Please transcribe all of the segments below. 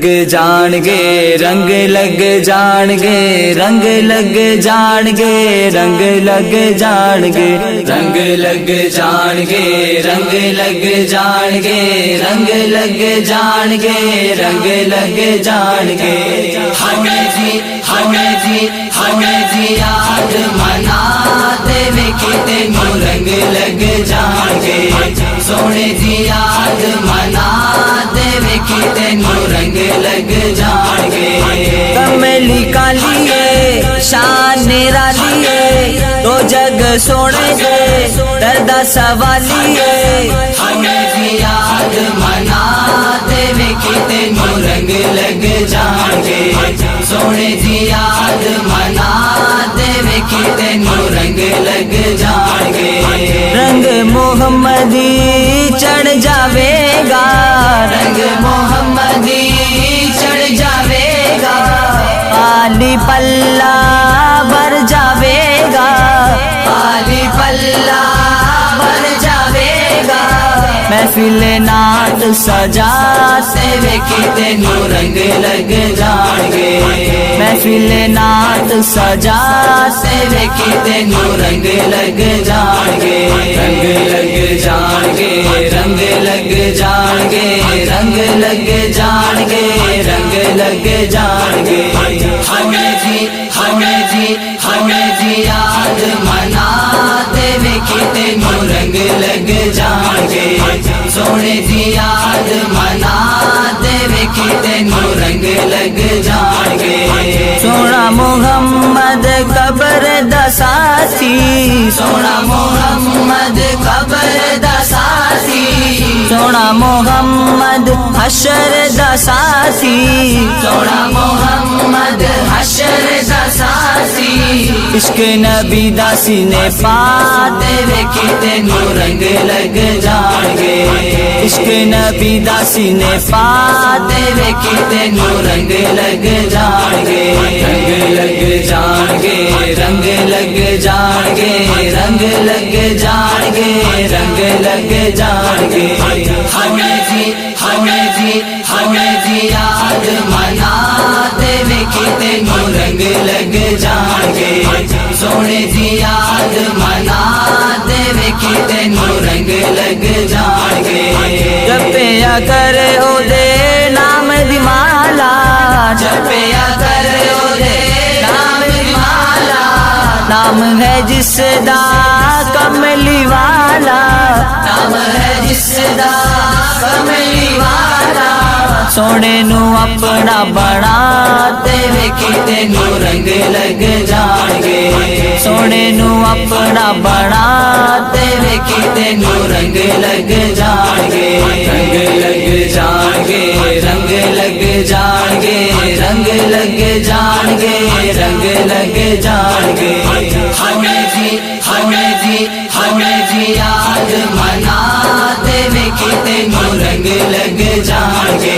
جان گے رنگ لگ جان گے رنگ لگ جان گے رنگ لگ جان گے رنگ لگ جان گے رنگ لگ جان گے رنگ لگ جان گے رنگ لگ جان گے ہمیں جی یاد مناتے وے کتے رنگ لگ جان گے سونے جی یاد مناتے وے کتے رنگ لگ جان گے کملی کالیے شان نرالیے تو جگ سونے دے دردا سوالیے ہمیں جی یاد مناتے وے کتے رنگ لگ جان گے سونے جی یاد مناتے وے کتے رنگ لگ جان گے رنگ محمدی چڑھ جاوے گا رنگ محمدی چڑھ جاوے گا عالی پلہ بھر جاوے گا عالی پلہ بھر جاوے گا محفل نعت سجاتے وے کتے رنگ لگ جان گے محفل نعت سجاتے وے کتے رنگ لگ جان گے رنگ لگ جان گے رنگ لگ جان گے رنگ لگ جان گے رنگ لگ جان گے ہمیں جی یاد مناتے وے کتے رنگ لگ جان گے سونے جی یاد مناتے وے کتے رنگ لگ جان گے سونا محمد قبر دساسی سونا محمد قبر دساسی سونا محمد حشر دساسی سونا محمد حشر دساسی عشق نبی داسی نے پاتے وے کتے رنگ لگ جان گے عشق نبی داسی نے پاتے وے کتے رنگ لگ جان گے رنگ لگ جان گے رنگ لگ جان گے رنگ لگ جان گے رنگ لگ جان گے ہمیں جی یاد مناتے وے کتے رنگ لگ جان گے سونے جی یاد مناتے وے کتے رنگ لگ جان گے جپیا کرے او دے نام دی مالا جپیا کرے او دے نام دی مالا نام ہے جس دا کملی والا نام ہے جس دا کملی والا سونے نو اپنا بناتے وے کتے رنگ لگ جان گے سونے نو اپنا بناتے وے کتے رنگ لگ جان گے رنگ لگ جان گے رنگ لگ جان گے رنگ لگ جان گے رنگ لگ جان گے ہمیں جی یاد مناتے وے کتے رنگ لگ جان گے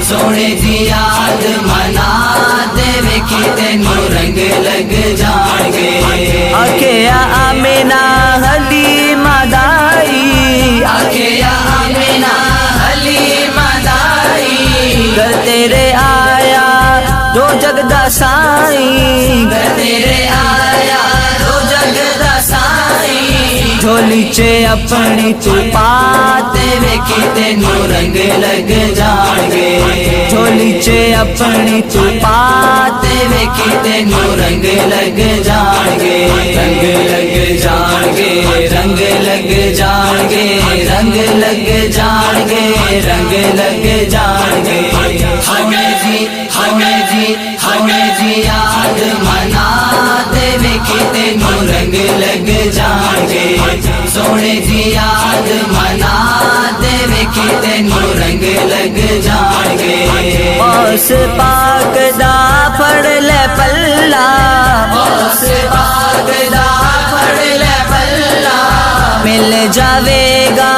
سونے جی یاد مناتے وے کتے رنگ لگ جان گے اکیا آمینہ حلیمہ دائی اکیا آمینہ حلیمہ دائی گر تیرے آیا دو جگ دا سائی گر تیرے آیا دو جگ دا سائی جھولی چے اپنی تو پاتے وے کتے رنگ لگ جان گے جھولی چے اپنی تو پاتے وے کتے رنگ لگ جان گے رنگ لگ جان گے رنگ لگ جان گے رنگ لگ جان گے رنگ لگ جان گے ہمیں جی یاد مناتے وے کتے رنگ لگ جان گے سونے جی یاد مناتے وے کتے رنگ لگ جان گے اس پاک دا پڑ لے پلہ اس پاک دا پڑ لے پلہ مل جاوے گا